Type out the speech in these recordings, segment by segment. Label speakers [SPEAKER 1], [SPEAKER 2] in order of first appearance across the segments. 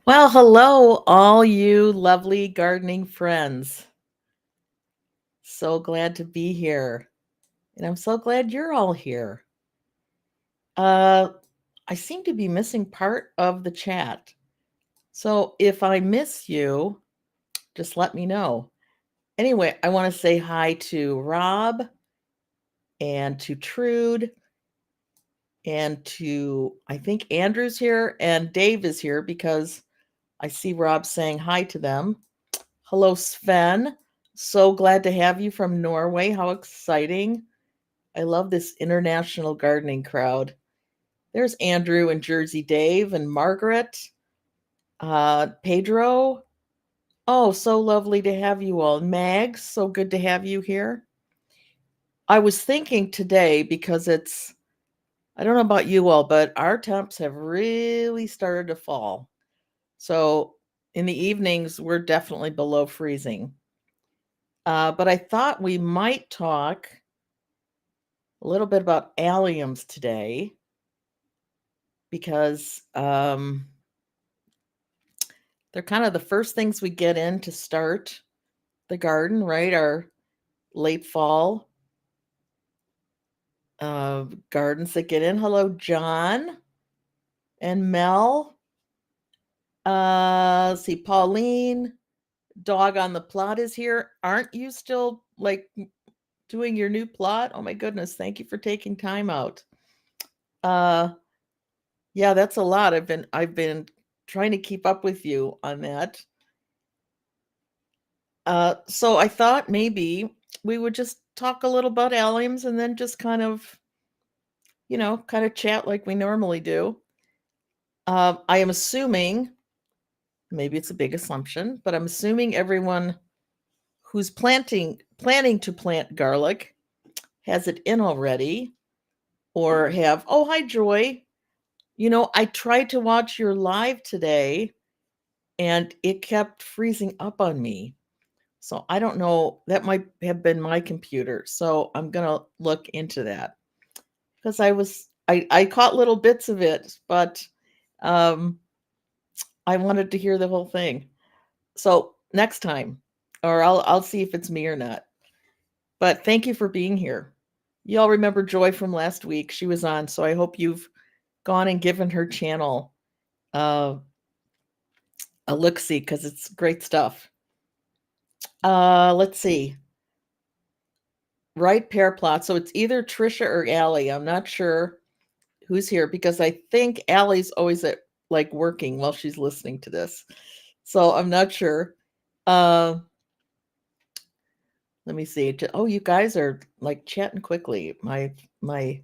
[SPEAKER 1] Well, hello, all you lovely gardening friends. So glad to be here. And I'm so glad you're all here. Uh, I seem to be missing part of the chat. So if I miss you, just let me know. Anyway, I want to say hi to Rob and to Trude and to, I think Andrew's here and Dave is here because I see Rob saying hi to them. Hello, Sven. So glad to have you from Norway. How exciting. I love this international gardening crowd. There's Andrew and Jersey Dave and Margaret, Pedro. Oh, so lovely to have you all. Mags, so good to have you here. I was thinking today because I don't know about you all, but our temps have really started to fall. So in the evenings, we're definitely below freezing. But I thought we might talk a little bit about alliums today because they're kind of the first things we get in to start the garden, right? Our late fall gardens that get in. Hello, John and Mel. See, Pauline, dog on the plot is here. Aren't you still like doing your new plot? Oh my goodness, thank you for taking time out. Yeah, that's a lot. I've been trying to keep up with you on that. So I thought maybe we would just talk a little about alliums and then just kind of chat like we normally do. I am assuming, maybe it's a big assumption, but I'm assuming everyone who's planning to plant garlic has it in already or have, oh, hi, Joy. I tried to watch your live today and it kept freezing up on me. So I don't know. That might have been my computer. So I'm gonna look into that because I caught little bits of it, but um, I wanted to hear the whole thing. So next time, or I'll see if it's me or not. But thank you for being here. You all remember Joy from last week? She was on, so I hope you've gone and given her channel uh, a look see because it's great stuff. Let's see. Right pear plot. So it's either Trisha or Allie. I'm not sure who's here because I think Allie's always at like working while she's listening to this. So I'm not sure. Uh, let me see. Oh, you guys are like chatting quickly. My my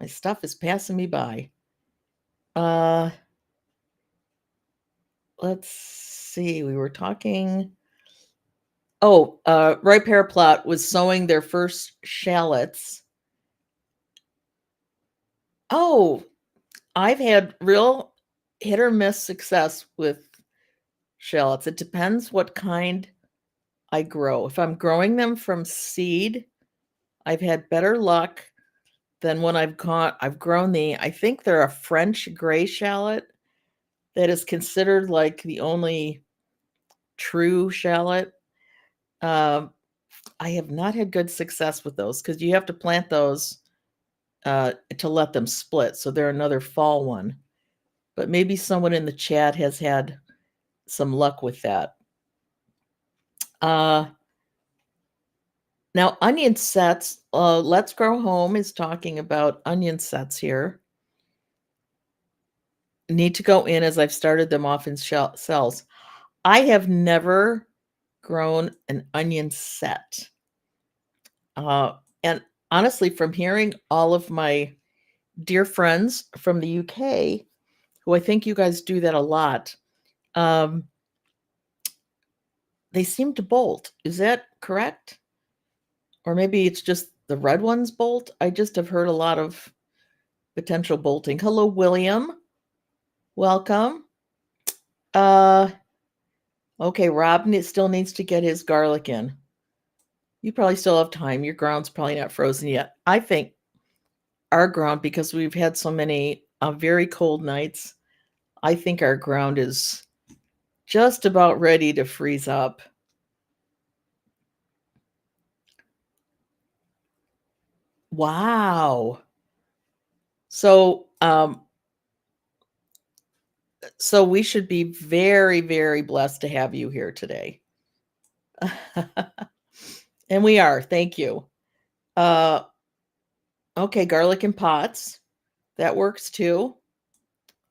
[SPEAKER 1] stuff is passing me by. Uh, let's see. We were talking. Oh, Right Pear Plot was sowing their first shallots. Oh, I've had real hit or miss success with shallots. It depends what kind I grow. If I'm growing them from seed, I've had better luck than when I've grown I think they're a French gray shallot that is considered like the only true shallot. Um, I have not had good success with those because you have to plant those to let them split. So they're another fall one. But maybe someone in the chat has had some luck with that. Uh, Now, onion sets, Let's Grow Home is talking about onion sets here. Need to go in as I've started them off in cells. I have never grown an onion set. And honestly, from hearing all of my dear friends from the UK, who I think you guys do that a lot, um, they seem to bolt. Is that correct? Or maybe it's just the red ones bolt. I just have heard a lot of potential bolting. Hello, William. Welcome. Uh, okay, Rob still needs to get his garlic in. You probably still have time. Your ground's probably not frozen yet. I think our ground, because we've had so many very cold nights, I think our ground is just about ready to freeze up. Wow. So, so we should be very, very blessed to have you here today. And we are. Thank you. Uh, okay, garlic in pots. That works too.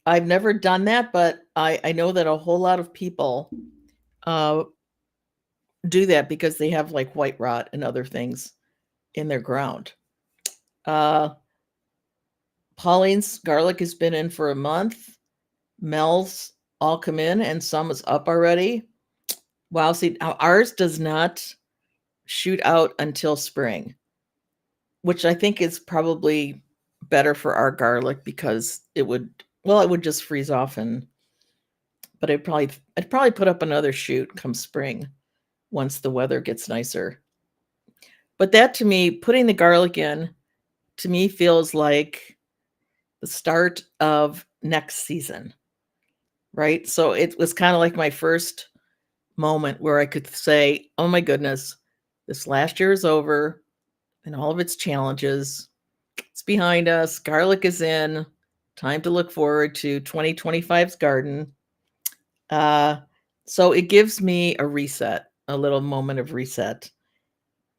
[SPEAKER 1] I've never done that, but I know that a whole lot of people uh, do that because they have like white rot and other things in their ground. Uh, Pauline's garlic has been in for a month. Mel's all come in and some is up already. Wow, see, ours does not shoot out until spring, which I think is probably better for our garlic because it would just freeze off but I'd probably put up another shoot come spring once the weather gets nicer. But that to me, putting the garlic in, to me feels like the start of next season, right? So it was kind of like my first moment where I could say, "Oh my goodness, this last year is over and all of its challenges. It's behind us. Garlic is in. Time to look forward to 2025's garden." Uh, so it gives me a reset, a little moment of reset.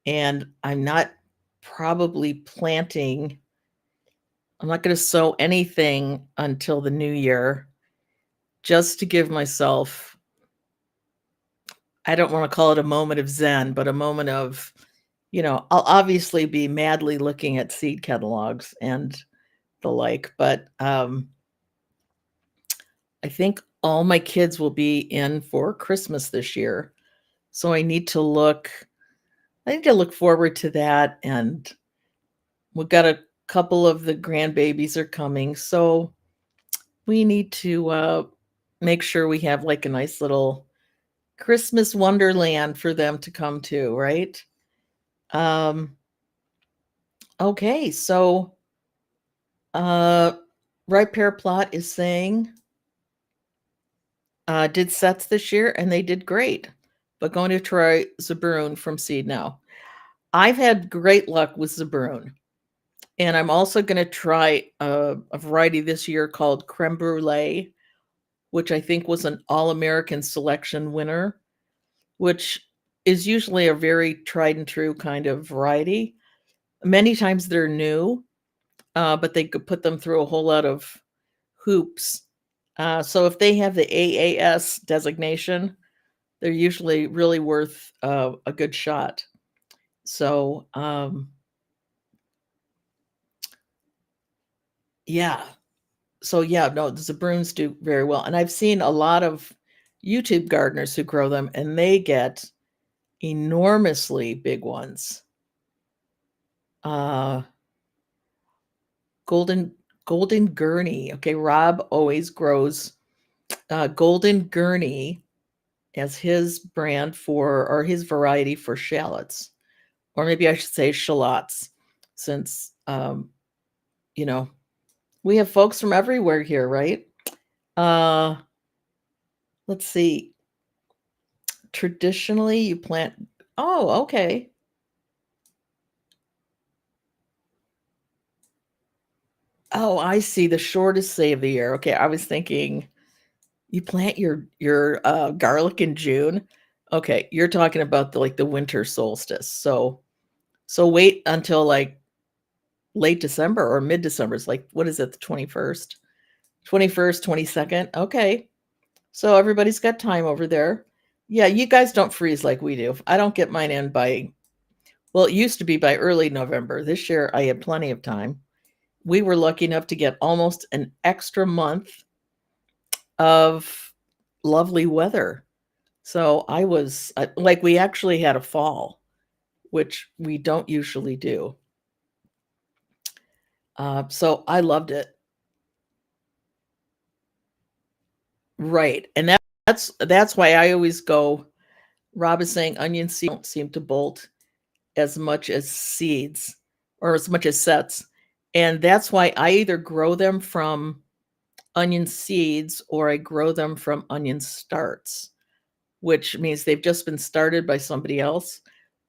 [SPEAKER 1] And I'm not probably planting, I'm not going to sow anything until the new year just to give myself, I don't want to call it a moment of zen, but a moment of, I'll obviously be madly looking at seed catalogs and the like, but I think all my kids will be in for Christmas this year. So I need to look forward to that. And we've got a couple of the grandbabies are coming. So we need to make sure we have like a nice little Christmas wonderland for them to come to, right? Um, okay, so Right Pear Plot is saying did sets this year and they did great, but going to try Zabroon from seed now. I've had great luck with Zabroon, and I'm also going to try a variety this year called Creme Brulee, which I think was an All-American selection winner, which is usually a very tried and true kind of variety. Many times they're new, but they could put them through a whole lot of hoops. So if they have the AAS designation, they're usually really worth a good shot. So, yeah. So, yeah, no, the Zabroons do very well. And I've seen a lot of YouTube gardeners who grow them, and they get enormously big ones. Uh, golden golden gurney. Okay, Rob always grows golden gurney as his brand for, or his variety for shallots, or maybe I should say shallots, since you know we have folks from everywhere here, right? Uh, let's see. Traditionally, you plant. Oh, okay. Oh, I see. The shortest day of the year. Okay, I was thinking you plant your garlic in June. Okay, you're talking about the winter solstice. So wait until like late December or mid-December. It's like, what is it, the 21st? 21st, 22nd. Okay. So everybody's got time over there. Yeah, you guys don't freeze like we do. I don't get mine in well, it used to be by early November. This year I had plenty of time. We were lucky enough to get almost an extra month of lovely weather. So like, we actually had a fall, which we don't usually do. So I loved it. Right. And that's why I always go. Rob is saying onion seeds don't seem to bolt as much as seeds or as much as sets. And that's why I either grow them from onion seeds or I grow them from onion starts, which means they've just been started by somebody else,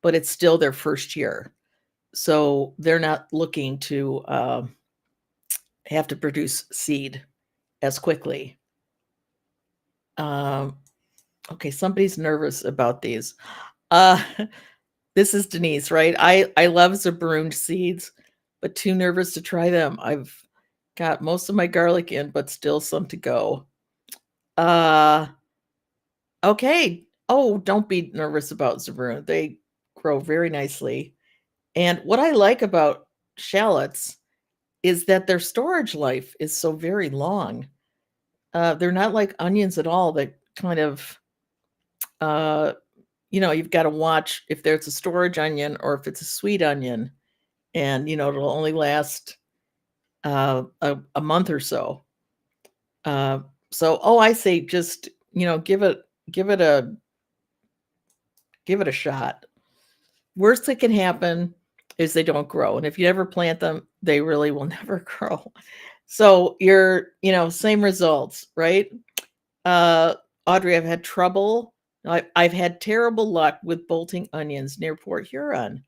[SPEAKER 1] but it's still their first year. So they're not looking to have to produce seed as quickly. Okay, somebody's nervous about these. This is Denise, right? I love Zabroon seeds, but too nervous to try them. I've got most of my garlic in, but still some to go. Okay. Oh, don't be nervous about Zabroon. They grow very nicely. And what I like about shallots is that their storage life is so very long. They're not like onions at all that kind of you've got to watch if there's a storage onion or if it's a sweet onion, and it'll only last a month or so. So I say just give it a shot. Worst that can happen is they don't grow, and if you ever plant them, they really will never grow. So you're same results, right? Audrey, I've had trouble. I've had terrible luck with bolting onions near Port Huron.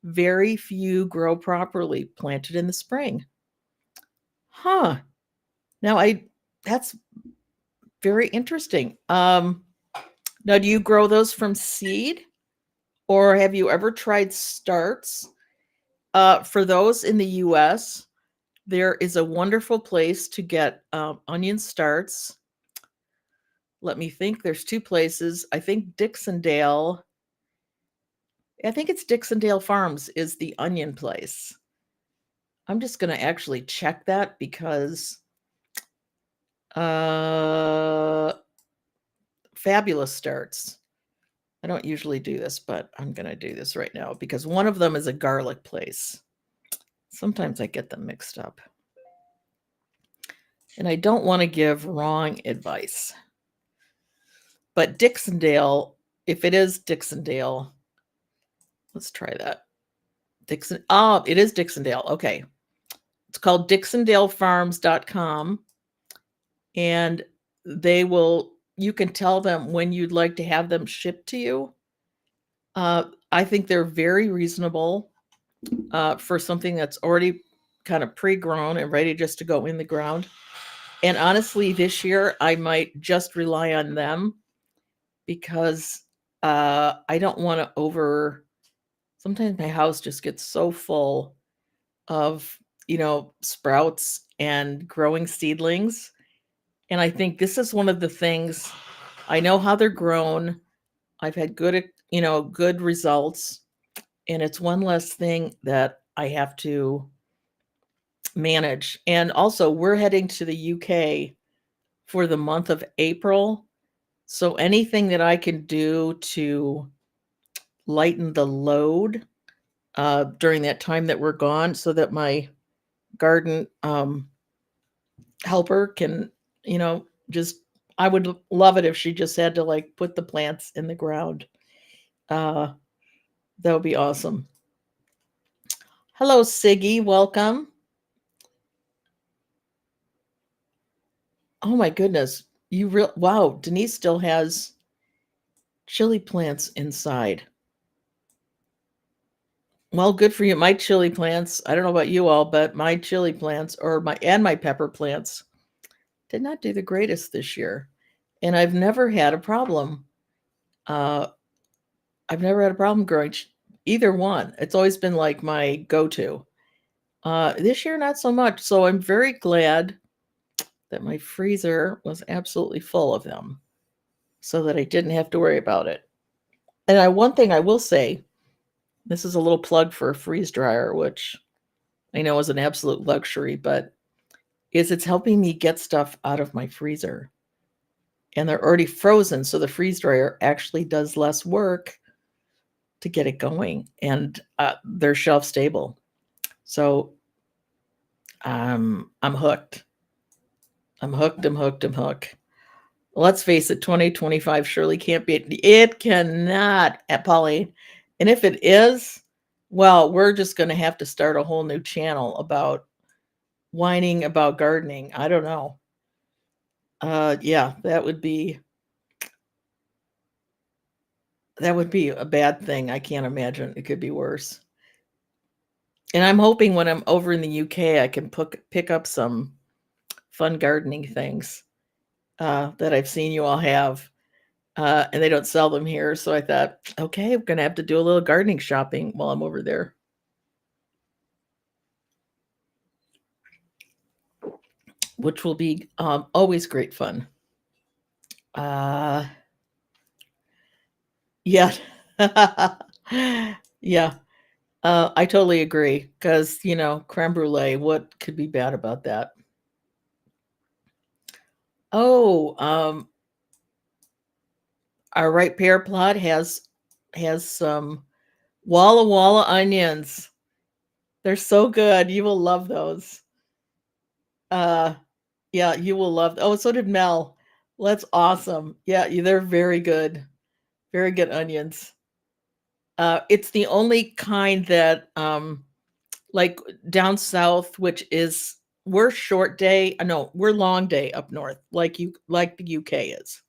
[SPEAKER 1] Very few grow properly planted in the spring. Huh. Now that's very interesting. Now do you grow those from seed, or have you ever tried starts? For those in the US, there is a wonderful place to get onion starts. Let me think. There's two places. I think Dixondale. I think it's Dixondale Farms is the onion place. I'm just going to actually check that because Fabulous starts. I don't usually do this, but I'm going to do this right now because one of them is a garlic place. Sometimes I get them mixed up. And I don't want to give wrong advice. But Dixondale, if it is Dixondale, let's try that. It is Dixondale. Okay. It's called DixondaleFarms.com. And you can tell them when you'd like to have them shipped to you. I think they're very reasonable for something that's already kind of pre-grown and ready just to go in the ground. And honestly, this year I might just rely on them because I don't want to sometimes my house just gets so full of, sprouts and growing seedlings. And I think this is one of the things, I know how they're grown. I've had good results. And it's one less thing that I have to manage. And also, we're heading to the UK for the month of April. So anything that I can do to lighten the load during that time that we're gone so that my garden helper can, I would love it if she just had to put the plants in the ground. That would be awesome. Hello, Siggy. Welcome. Oh my goodness. Wow, Denise still has chili plants inside. Well, good for you. My chili plants, I don't know about you all, but my chili plants and my pepper plants did not do the greatest this year. And I've never had a problem. I've never had a problem growing either one. It's always been like my go-to. This year, not so much. So I'm very glad that my freezer was absolutely full of them so that I didn't have to worry about it. And one thing I will say, this is a little plug for a freeze dryer, which I know is an absolute luxury, but it's helping me get stuff out of my freezer. And they're already frozen, so the freeze dryer actually does less work to get it going, and they're shelf stable. So I'm hooked. I'm hooked. Let's face it, 2025 surely can't be. It cannot, Polly. And if it is, well, we're just going to have to start a whole new channel about whining about gardening. I don't know. Yeah, that would be a bad thing. I can't imagine it could be worse. And I'm hoping when I'm over in the UK, I can pick up some fun gardening things that I've seen you all have, and they don't sell them here. So I thought, okay, I'm gonna have to do a little gardening shopping while I'm over there, which will be always great fun. Uh, yeah, yeah. I totally agree because creme brulee. What could be bad about that? Oh, our right pear plot has some Walla Walla onions. They're so good. You will love those. Uh, yeah, you will love. Oh, so did Mel. Well, that's awesome. Yeah, they're very good. Very good onions. It's the only kind that, like down south, which is we're short day. No, we're long day up north, like the UK is,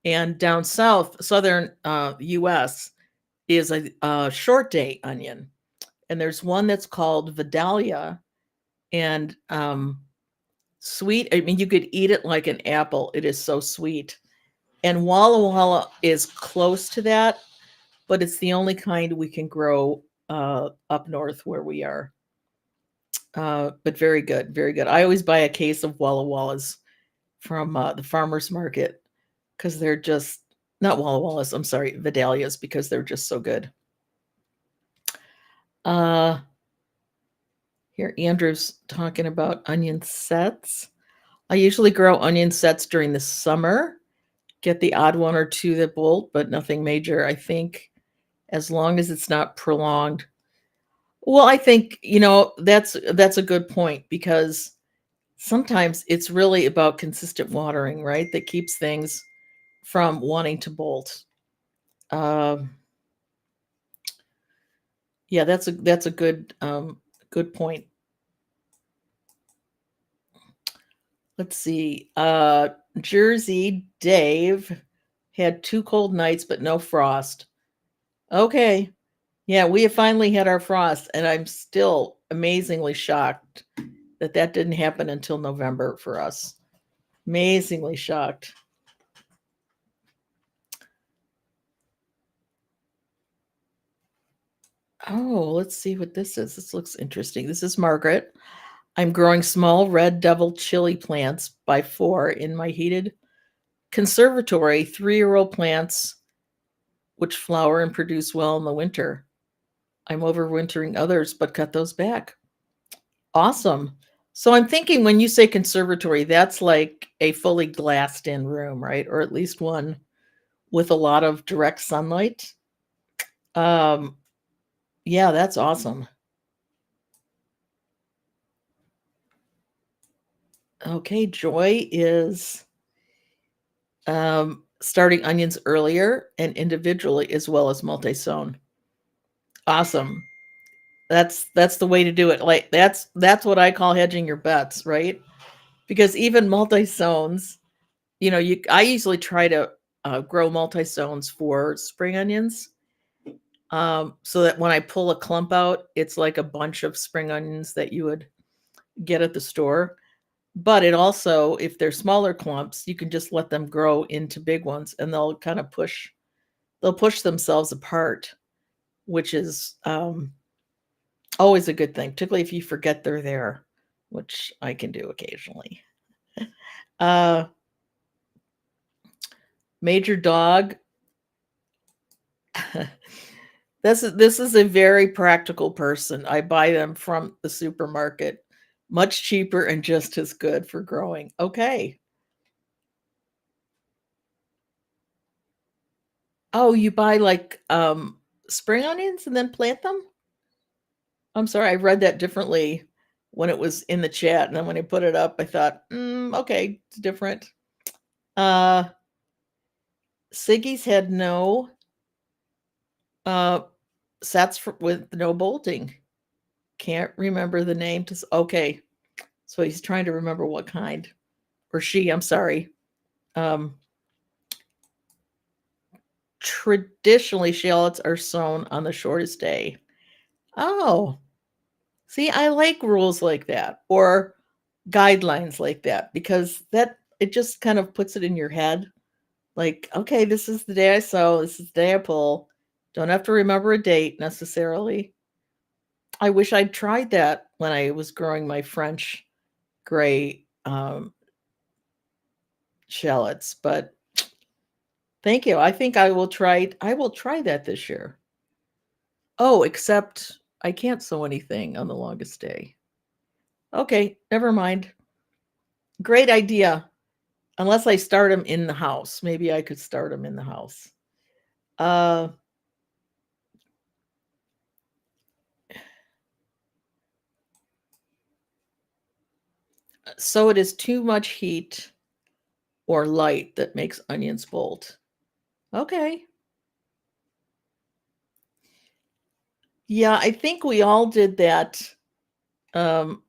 [SPEAKER 1] and down south, southern U.S. is a short day onion, and there's one that's called Vidalia, and sweet. I mean, you could eat it like an apple. It is so sweet. And Walla Walla is close to that, but it's the only kind we can grow up north where we are. But very good, very good. I always buy a case of Walla Wallas from the farmer's market because they're just not Walla Wallas. I'm sorry, Vidalias, because they're just so good. Uh, Here, Andrew's talking about onion sets. I usually grow onion sets during the summer, get the odd one or two that bolt, but nothing major. I think as long as it's not prolonged. Well, I think, that's a good point because sometimes it's really about consistent watering, right? That keeps things from wanting to bolt. Um, yeah, that's a good point. Let's see. Jersey Dave had 2 cold nights but no frost. Okay. Yeah, we have finally had our frost, and I'm still amazingly shocked that that didn't happen until November for us. Amazingly shocked. Oh, let's see what this is. This looks interesting. This is Margaret. I'm growing small red devil chili plants by 4 in my heated conservatory, 3-year-old plants which flower and produce well in the winter. I'm overwintering others, but cut those back. Awesome. So I'm thinking when you say conservatory, that's like a fully glassed in room, right? Or at least one with a lot of direct sunlight. Um, yeah, that's awesome. Okay, Joy is starting onions earlier and individually as well as multi-sown. Awesome. That's the way to do it. Like that's what I call hedging your bets, right? Because even multi-sows, I usually try to grow multi-sows for spring onions, so that when I pull a clump out, it's like a bunch of spring onions that you would get at the store. But it also, if they're smaller clumps, you can just let them grow into big ones, and they'll push themselves apart, which is always a good thing, particularly if you forget they're there, which I can do occasionally. Uh, Major Dog. This is a very practical person. I buy them from the supermarket. Much cheaper and just as good for growing. Okay. Oh, you buy like spring onions and then plant them? I'm sorry, I read that differently when it was in the chat, and then when I put it up, I thought, okay, it's different. Uh Siggy's had no uh sets with no bolting. Can't remember the name. Okay, so he's trying to remember what kind. or she, I'm sorry. Um, Traditionally, shallots are sown on the shortest day. Oh, see, I like rules like that or guidelines like that because that it just kind of puts it in your head. Like, okay, this is the day I sow, this is the day I pull. Don't have to remember a date necessarily. I wish I'd tried that when I was growing my French gray shallots, but thank you. I think I will try that this year. Oh, except I can't sew anything on the longest day. Okay, never mind. Great idea. Unless I start them in the house. Maybe I could start them in the house. Uh, so it is too much heat or light that makes onions bolt. Okay. Yeah, I think we all did that. Um,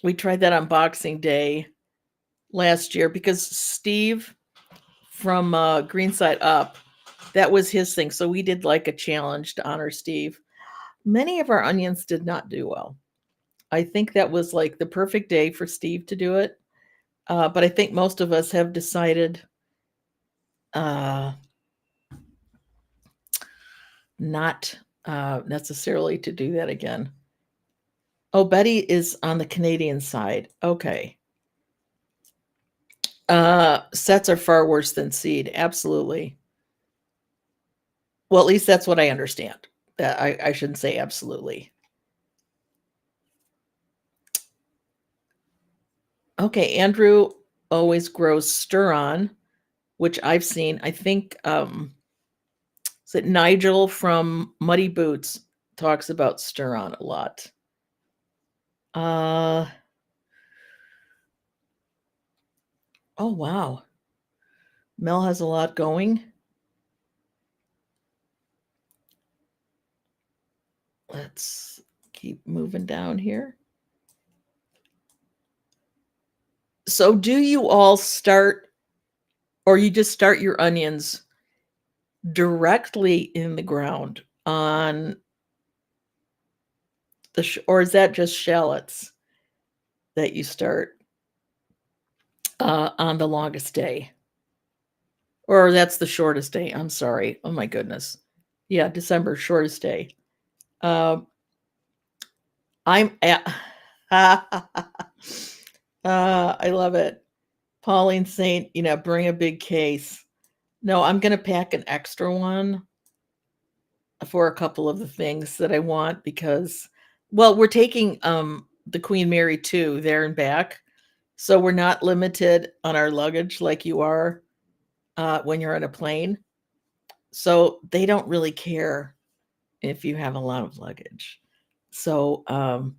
[SPEAKER 1] we tried that on Boxing Day last year because Steve from Green Side Up, that was his thing. So we did like a challenge to honor Steve. Many of our onions did not do well. I think that was like the perfect day for Steve to do it. But I think most of us have decided uh, not necessarily to do that again. Oh, Betty is on the Canadian side. Okay. Sets are far worse than seed. Absolutely. Well, at least that's what I understand. I shouldn't say absolutely. Okay, Andrew always grows stir on, which I've seen. I think is it Nigel from Muddy Boots talks about stir on a lot. Uh oh wow. Mel has a lot going. Let's keep moving down here. So do you all start or you just start your onions directly in the ground on or is that just shallots that you start on the longest day? Or that's the shortest day. I'm sorry. Oh my goodness. Yeah, December, shortest day. Um, I'm at. I love it. Pauline Saint, bring a big case. No, I'm going to pack an extra one for a couple of the things that I want because, well, we're taking the Queen Mary 2 there and back. So we're not limited on our luggage like you are when you're on a plane. So they don't really care if you have a lot of luggage. So I'm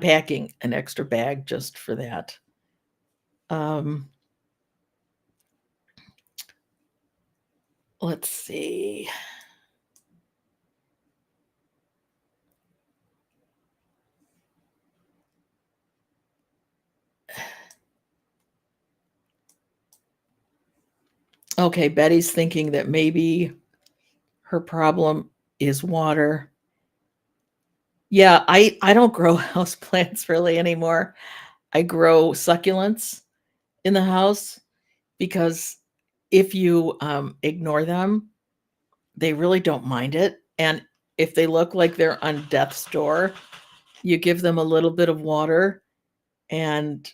[SPEAKER 1] packing an extra bag just for that. Um, let's see. Okay, Betty's thinking that maybe her problem is water. Yeah, I don't grow house plants really anymore. I grow succulents in the house because if you ignore them, they really don't mind it. And if they look like they're on death's door, you give them a little bit of water and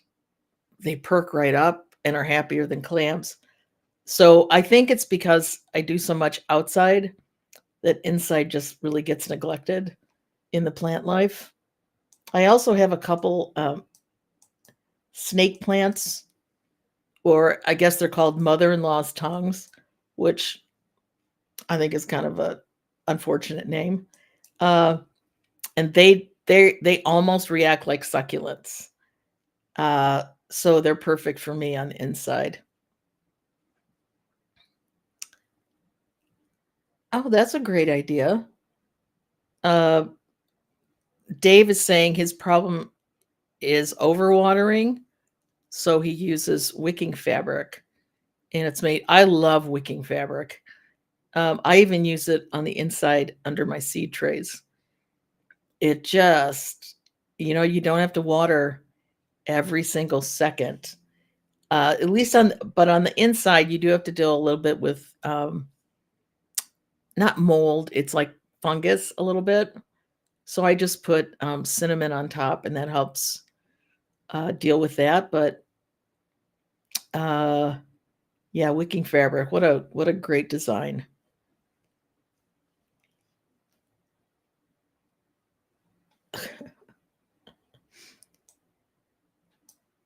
[SPEAKER 1] they perk right up and are happier than clams. So I think it's because I do so much outside that inside just really gets neglected in the plant life. I also have a couple snake plants, or I guess they're called mother-in-law's tongues, which I think is kind of a unfortunate name. Uh, and they almost react like succulents. So they're perfect for me on the inside. Oh, that's a great idea. Uh, Dave is saying his problem is overwatering, so he uses wicking fabric, and it's made. I love wicking fabric. I even use it on the inside under my seed trays. It just, you don't have to water every single second. At least but on the inside, you do have to deal a little bit with not mold. It's like fungus a little bit. So I just put cinnamon on top, and that helps deal with that. But uh, yeah, wicking fabric. What a great design.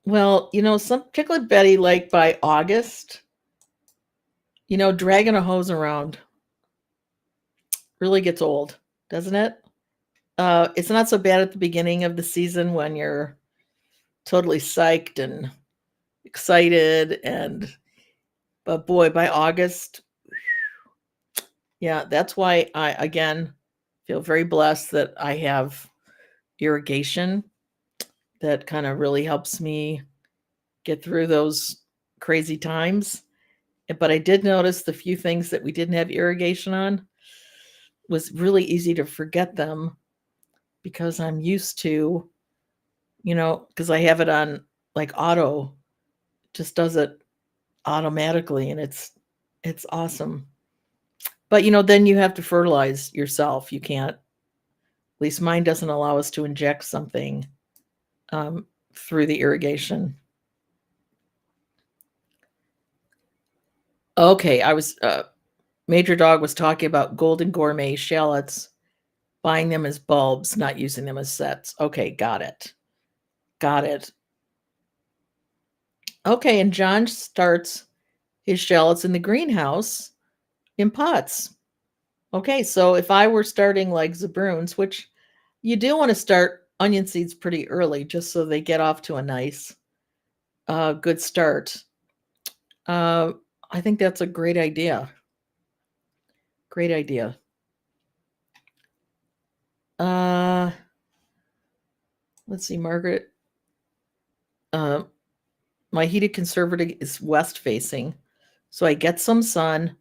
[SPEAKER 1] Well, some particularly Betty, like by August, dragging a hose around really gets old, doesn't it? It's not so bad at the beginning of the season when you're totally psyched and excited, but boy, by August, yeah, that's why I again feel very blessed that I have irrigation that kind of really helps me get through those crazy times. But I did notice the few things that we didn't have irrigation on was really easy to forget them because I'm used to, because I have it on like auto, just does it automatically, and it's awesome. But then you have to fertilize yourself. You can't, at least mine doesn't allow us to inject something through the irrigation. Okay, I was Major Dog was talking about golden gourmet shallots, buying them as bulbs, not using them as sets. Okay, got it. Got it. Okay, and John starts his shallots in the greenhouse in pots. Okay, so if I were starting like zabruns, which you do want to start onion seeds pretty early just so they get off to a nice, good start. Uh, I think that's a great idea. Great idea. Uh, let's see, Margaret. Uh, my heated conservative is west facing, so I get some sun.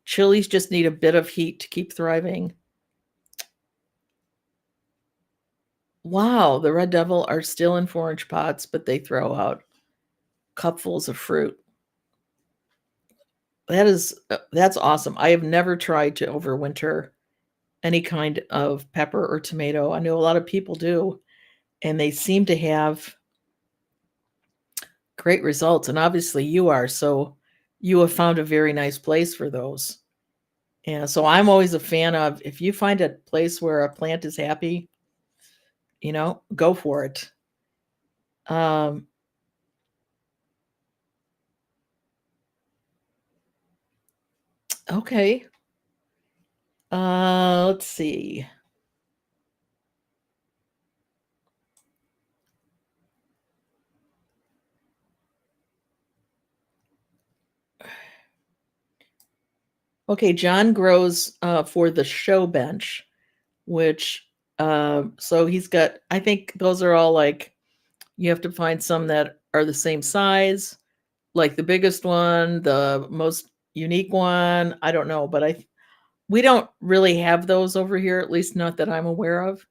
[SPEAKER 1] Chilies just need a bit of heat to keep thriving. Wow, the red devil are still in forage pots, but they throw out cupfuls of fruit. That's awesome. I have never tried to overwinter any kind of pepper or tomato. I know a lot of people do, and they seem to have great results. And obviously you are, so you have found a very nice place for those. And so I'm always a fan of, if you find a place where a plant is happy, go for it. Um, okay. Let's see. Okay, John grows for the show bench, which so he's got, I think those are all like, you have to find some that are the same size, like the biggest one, the most unique one. I don't know, but we don't really have those over here, at least not that I'm aware of.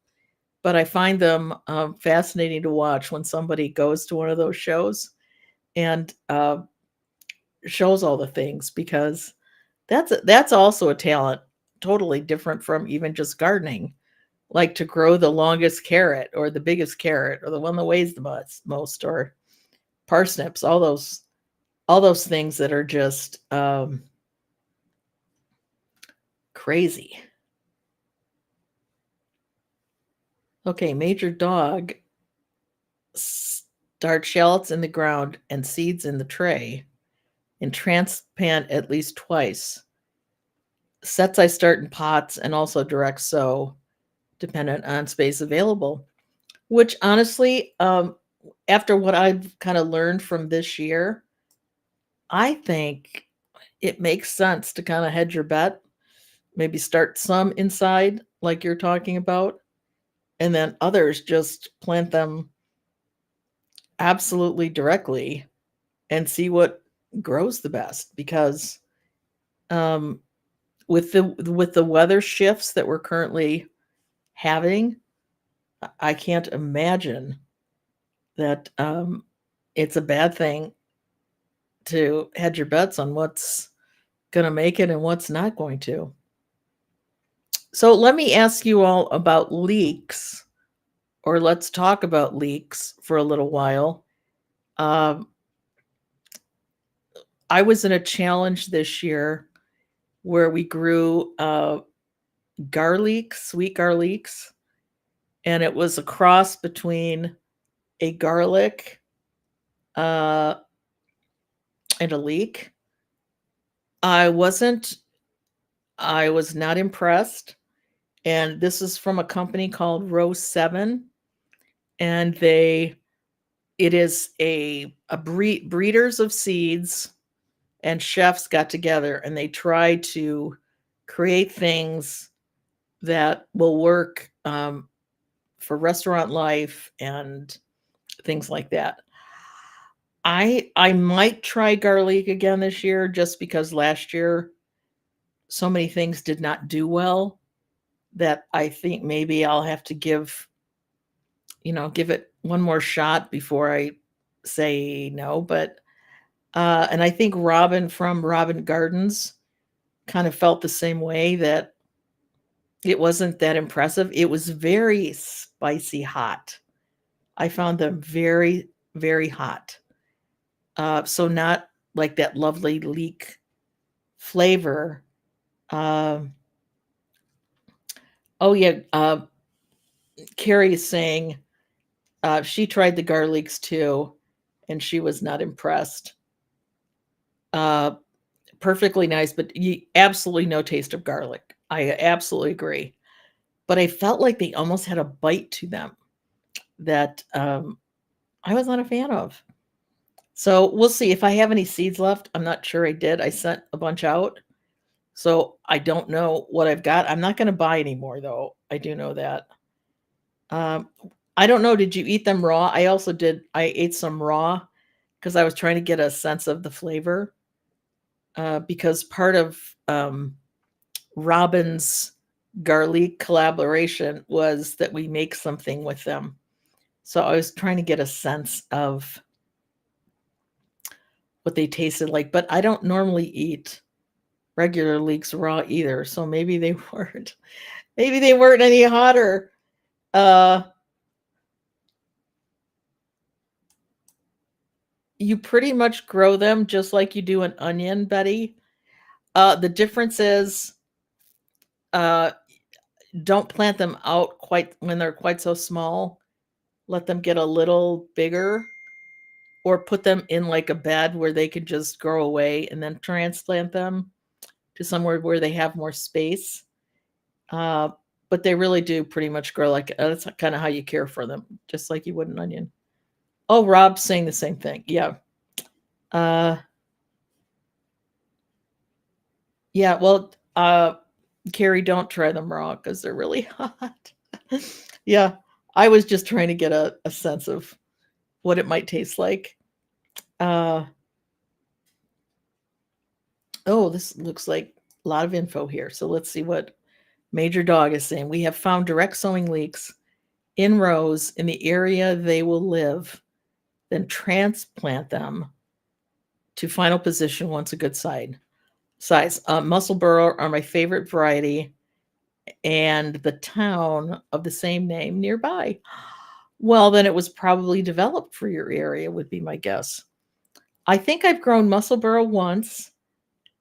[SPEAKER 1] But I find them fascinating to watch when somebody goes to one of those shows and shows all the things, because that's also a talent, totally different from even just gardening, like to grow the longest carrot or the biggest carrot or the one that weighs the most, or parsnips, all those things that are just crazy. Okay, Major Dog start shallots in the ground and seeds in the tray and transplant at least twice. Sets I start in pots and also direct sow, dependent on space available. Which honestly, after what I've kind of learned from this year, I think it makes sense to kind of hedge your bet. Maybe start some inside, like you're talking about, and then others just plant them absolutely directly and see what grows the best because um, with the weather shifts that we're currently having, I can't imagine that it's a bad thing to hedge your bets on what's going to make it and what's not going to. So let me ask you all about leeks, or let's talk about leeks for a little while. Um, I was in a challenge this year where we grew garlic, sweet garlics, and it was a cross between a garlic uh, and a leek. I wasn't, I was not impressed. And this is from a company called Row 7. And it is breeders of seeds and chefs got together and they tried to create things that will work for restaurant life and things like that. I might try garlic again this year just because last year so many things did not do well that I think maybe I'll have to give it one more shot before I say no. But and I think Robin from Robin Gardens kind of felt the same way that it wasn't that impressive. It was very spicy hot. I found them very, very hot. So not like that lovely leek flavor. Um, oh yeah, Carrie is saying she tried the garlics too, and she was not impressed. Uh, Perfectly nice, but absolutely no taste of garlic. I absolutely agree. But I felt like they almost had a bite to them that I was not a fan of. So we'll see if I have any seeds left. I'm not sure I did. I sent a bunch out. So I don't know what I've got. I'm not going to buy any more though. I do know that. Um, I don't know. Did you eat them raw? I also did. I ate some raw because I was trying to get a sense of the flavor. Because part of Robin's garlic collaboration was that we make something with them. So I was trying to get a sense of what they tasted like, but I don't normally eat regular leeks raw either. So maybe they weren't any hotter. Uh you pretty much grow them just like you do an onion, Betty. The difference is uh don't plant them out quite when they're quite so small. Let them get a little bigger or put them in like a bed where they could just grow away and then transplant them to somewhere where they have more space. Uh, but they really do pretty much grow like that's kind of how you care for them, just like you would an onion. Oh, Rob's saying the same thing. Yeah. Uh, yeah. Well, Carrie, don't try them raw because they're really hot. Yeah. I was just trying to get a sense of what it might taste like. Uh, oh, this looks like a lot of info here. So let's see what Major Dog is saying. We have found direct sowing leeks in rows in the area they will live, then transplant them to final position once a good size. Musselboro are my favorite variety, and the town of the same name nearby. Well, then it was probably developed for your area, would be my guess. I think I've grown Musselboro once,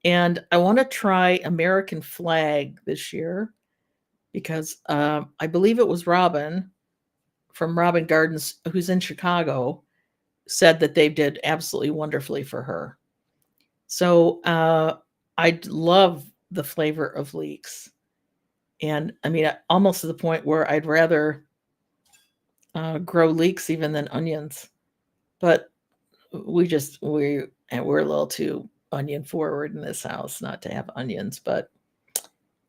[SPEAKER 1] and I want to try American Flag this year because I believe it was Robin from Robin Gardens, who's in Chicago, said that they did absolutely wonderfully for her. So I love the flavor of leeks. And I mean, almost to the point where I'd rather grow leeks even than onions. But we're a little too onion forward in this house not to have onions. But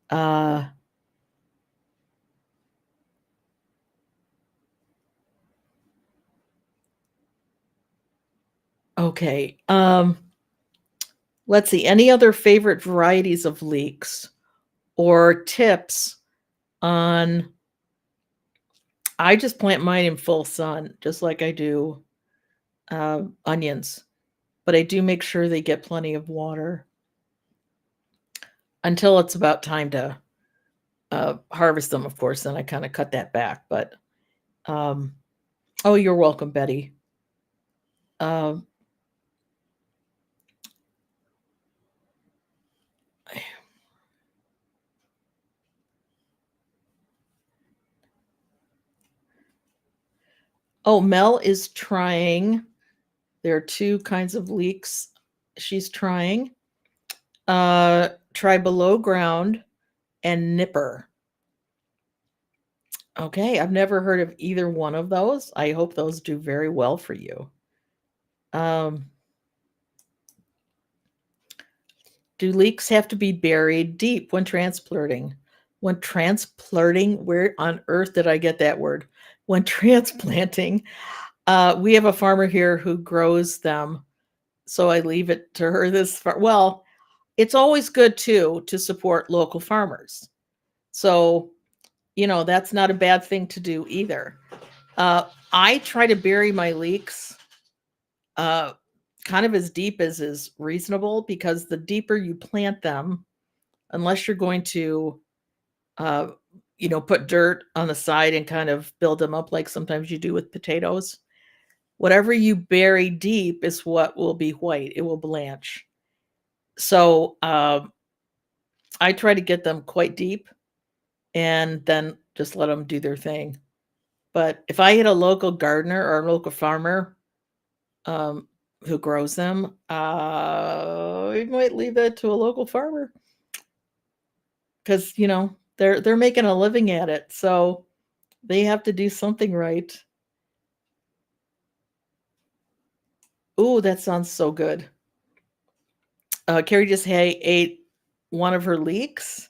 [SPEAKER 1] uh, Okay. Let's see. Any other favorite varieties of leeks or tips on I just plant mine in full sun, just like I do onions, but I do make sure they get plenty of water until it's about time to harvest them, of course. Then I kind of cut that back. But um, oh, you're welcome, Betty. Um, oh, Mel is trying. There are two kinds of leeks she's trying. Try below ground and nipper. Okay, I've never heard of either one of those. I hope those do very well for you. Um, do leeks have to be buried deep when transplanting? When transplanting, where on earth did I get that word? When transplanting, we have a farmer here who grows them, so I leave it to her this far. Well, it's always good too to support local farmers. So, that's not a bad thing to do either. I try to bury my leeks uh, kind of as deep as is reasonable because the deeper you plant them, unless you're going to, uh, put dirt on the side and kind of build them up like sometimes you do with potatoes, whatever you bury deep is what will be white. It will blanch. So I try to get them quite deep and then just let them do their thing. But if I had a local gardener or a local farmer um, who grows them, we might leave that to a local farmer because they're making a living at it, so they have to do something right. Ooh, that sounds so good. Carrie just ate one of her leeks,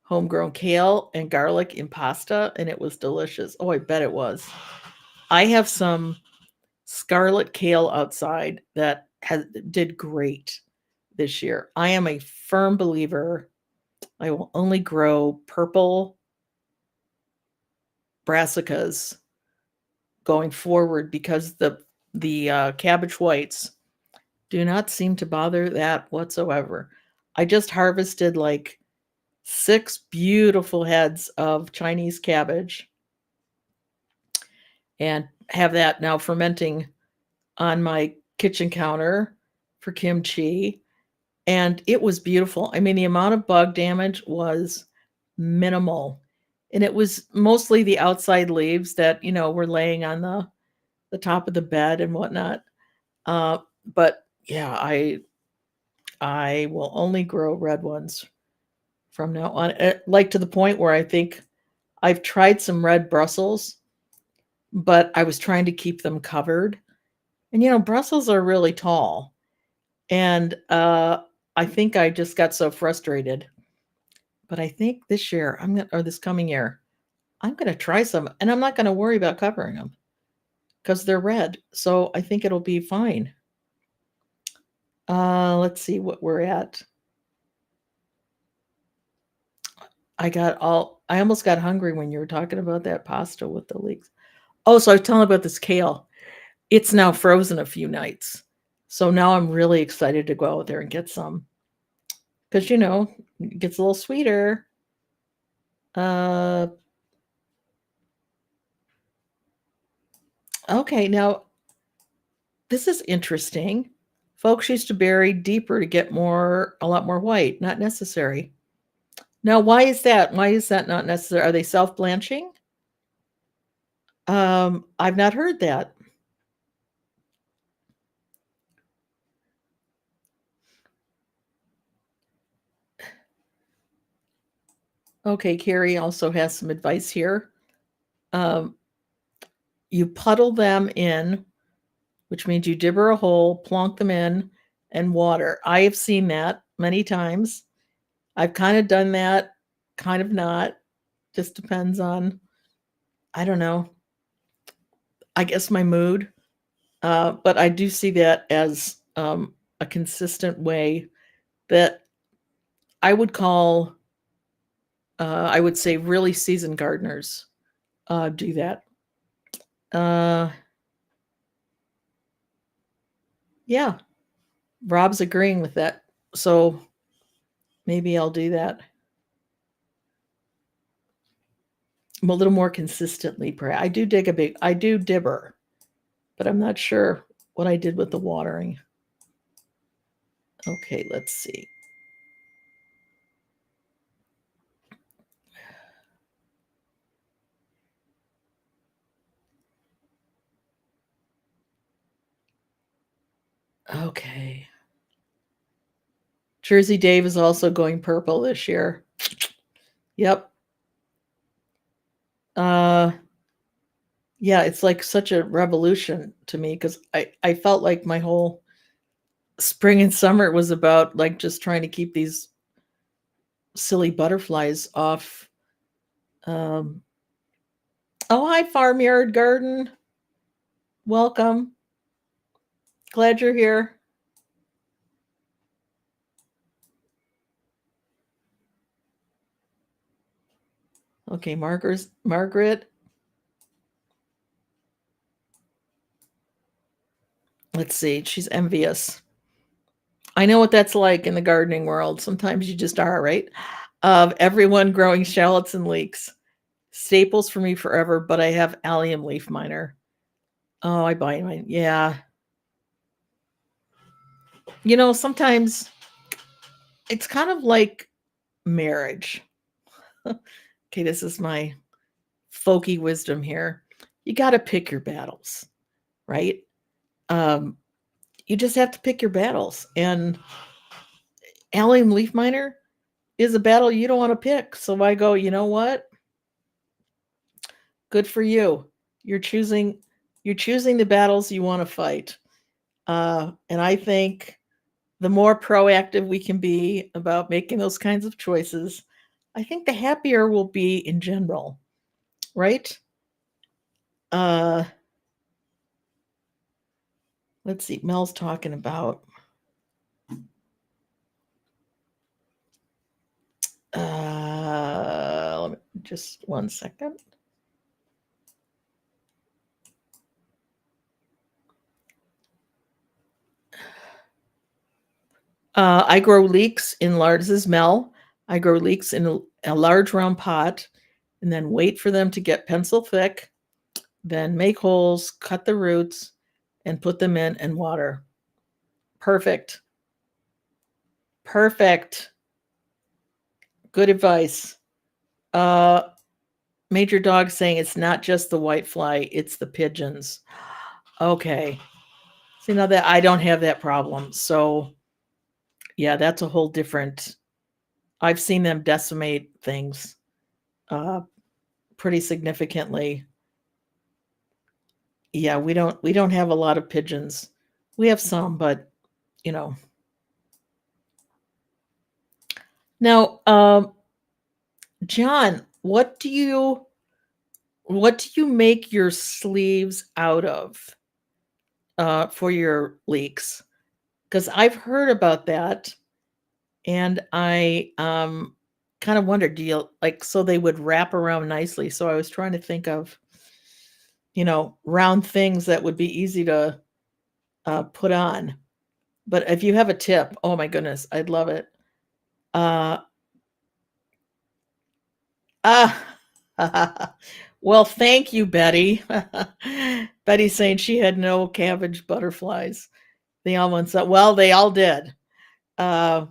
[SPEAKER 1] homegrown kale and garlic in pasta, and it was delicious. Oh, I bet it was. I have some scarlet kale outside that did great this year. I am a firm believer I will only grow purple brassicas going forward because the cabbage whites do not seem to bother that whatsoever. I just harvested like 6 beautiful heads of Chinese cabbage and have that now fermenting on my kitchen counter for kimchi. And it was beautiful. I mean, the amount of bug damage was minimal. And it was mostly the outside leaves that, were laying on the top of the bed and whatnot. But yeah, I will only grow red ones from now on. Like to the point where I think I've tried some red Brussels, but I was trying to keep them covered. And Brussels are really tall. And I think I just got so frustrated. But I think this year or this coming year, I'm gonna try some, and I'm not gonna worry about covering them because they're red. So I think it'll be fine. Let's see what we're at. I almost got hungry when you were talking about that pasta with the leeks. Oh, so I was telling about this kale. It's now frozen a few nights. So now I'm really excited to go out there and get some. Because it gets a little sweeter. Uh okay, now this is interesting. Folks used to bury deeper to get a lot more white. Not necessary. Now, why is that? Why is that not necessary? Are they self-blanching? I've not heard that. Okay, Carrie also has some advice here. Um, you puddle them in, which means you dibber a hole, plonk them in, and water. I have seen that many times. I've kind of done that, kind of not. Just depends on, I don't know, I guess my mood. But I do see that as a consistent way that I would call, I would say, really seasoned gardeners do that. Yeah, Rob's agreeing with that. So maybe I'll do that a little more consistently. Perhaps I do dibber, but I'm not sure what I did with the watering. Okay, let's see. Okay. Jersey Dave is also going purple this year. Yep. Yeah, it's like such a revolution to me because I felt like my whole spring and summer was about like just trying to keep these silly butterflies off. Um, oh, hi, Farmyard Garden. Welcome. Glad you're here. Okay, Margaret. Let's see. She's envious. I know what that's like in the gardening world. Sometimes you just are, right? Of everyone growing shallots and leeks. Staples for me forever, but I have allium leaf miner. Oh, I buy mine. Yeah. Sometimes it's kind of like marriage. Okay, this is my folky wisdom here. You got to pick your battles, right? Um, you just have to pick your battles. And allium leaf miner is a battle you don't want to pick. So I go, you know what? Good for you. You're choosing the battles you want to fight. And I think the more proactive we can be about making those kinds of choices, I think the happier we'll be in general, right? Uh, let's see. Mel's talking about let me just 1 second. I grow leeks in large. This is Mel. I grow leeks in a large round pot and then wait for them to get pencil thick, then make holes, cut the roots, and put them in and water. Perfect. Perfect. Good advice. Major Dog saying it's not just the white fly, it's the pigeons. Okay. See, now that I don't have that problem. So, yeah, that's a whole different. I've seen them decimate things pretty significantly. Yeah, we don't have a lot of pigeons. We have some, but you know. Now, John, what do you make your sleeves out of for your leeks? Because I've heard about that, and I kind of wondered, do you like so they would wrap around nicely? So I was trying to think of round things that would be easy to put on. But if you have a tip, oh my goodness, I'd love it. Uh, well, thank you, Betty. Betty saying she had no cabbage butterflies. They all went so well. They all did. Uh,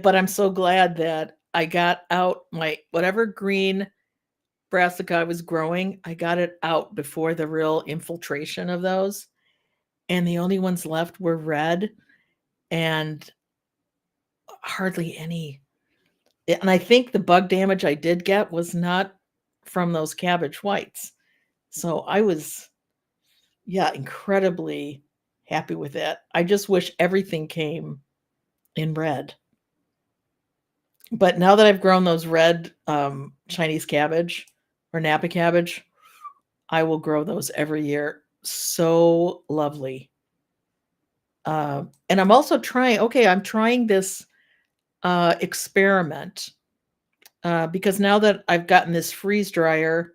[SPEAKER 1] but I'm so glad that I got out my whatever green brassica I was growing. I got it out before the real infiltration of those, and the only ones left were red and hardly any. And I think the bug damage I did get was not from those cabbage whites. So I was, yeah, incredibly happy with that. I just wish everything came in red. But now that I've grown those red Chinese cabbage or Napa cabbage, I will grow those every year. so lovely. And I'm also I'm trying this experiment because now that I've gotten this freeze dryer,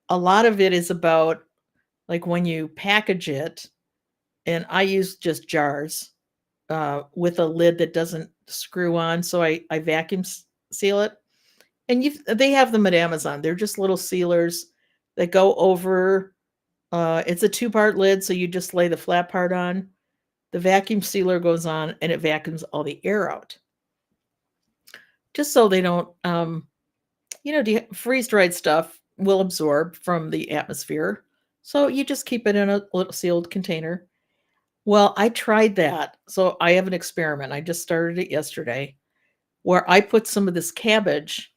[SPEAKER 1] a lot of it is about like when you package it, and I use just jars with a lid that doesn't screw on, so I vacuum seal it. And they have them at Amazon. They're just little sealers that go over. It's a two-part lid, so you just lay the flat part on. The vacuum sealer goes on, and it vacuums all the air out, just so they don't, freeze-dried stuff will absorb from the atmosphere. So you just keep it in a little sealed container. Well, I tried that. So I have an experiment. I just started it yesterday where I put some of this cabbage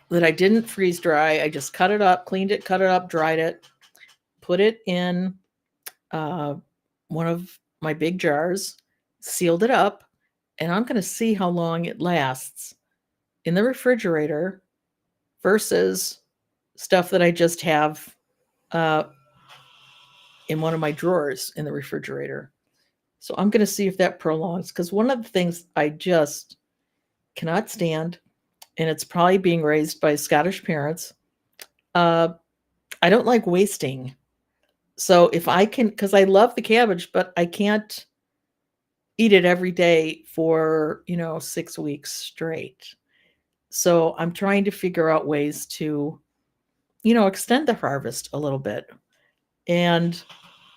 [SPEAKER 1] that I didn't freeze dry. I just cut it up, cleaned it, cut it up, dried it, put it in uh, one of my big jars, sealed it up, and I'm going to see how long it lasts in the refrigerator versus stuff that I just have uh, in one of my drawers in the refrigerator. So I'm going to see if that prolongs, because one of the things I just cannot stand, and it's probably being raised by Scottish parents, I don't like wasting. So if I can, because I love the cabbage, but I can't eat it every day for, 6 weeks straight. So I'm trying to figure out ways to, extend the harvest a little bit. And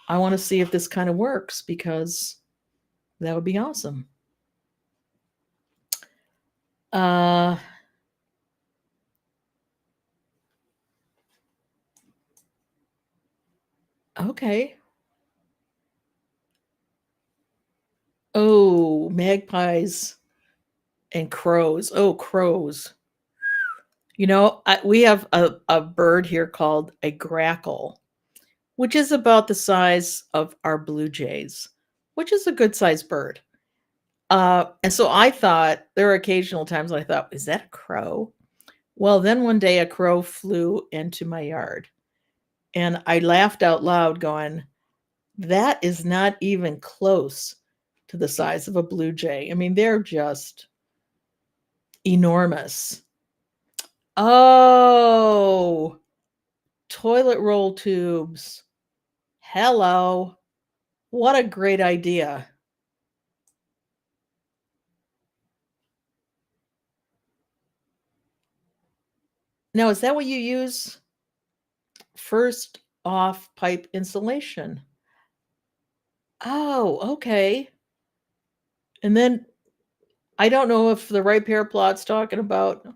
[SPEAKER 1] I want to see if this kind of works, because that would be awesome. Uh, okay. Oh, magpies and crows. Oh, crows. We have a bird here called a grackle, which is about the size of our blue jays, which is a good sized bird. And so I thought, there are occasional times I thought, is that a crow? Well, then one day a crow flew into my yard, and I laughed out loud, going, that is not even close to the size of a blue jay. I mean, they're just enormous. Oh, toilet roll tubes. Hello. What a great idea. Now, is that what you use? First off pipe insulation. Oh, okay. And then I don't know if the right pair of plots talking about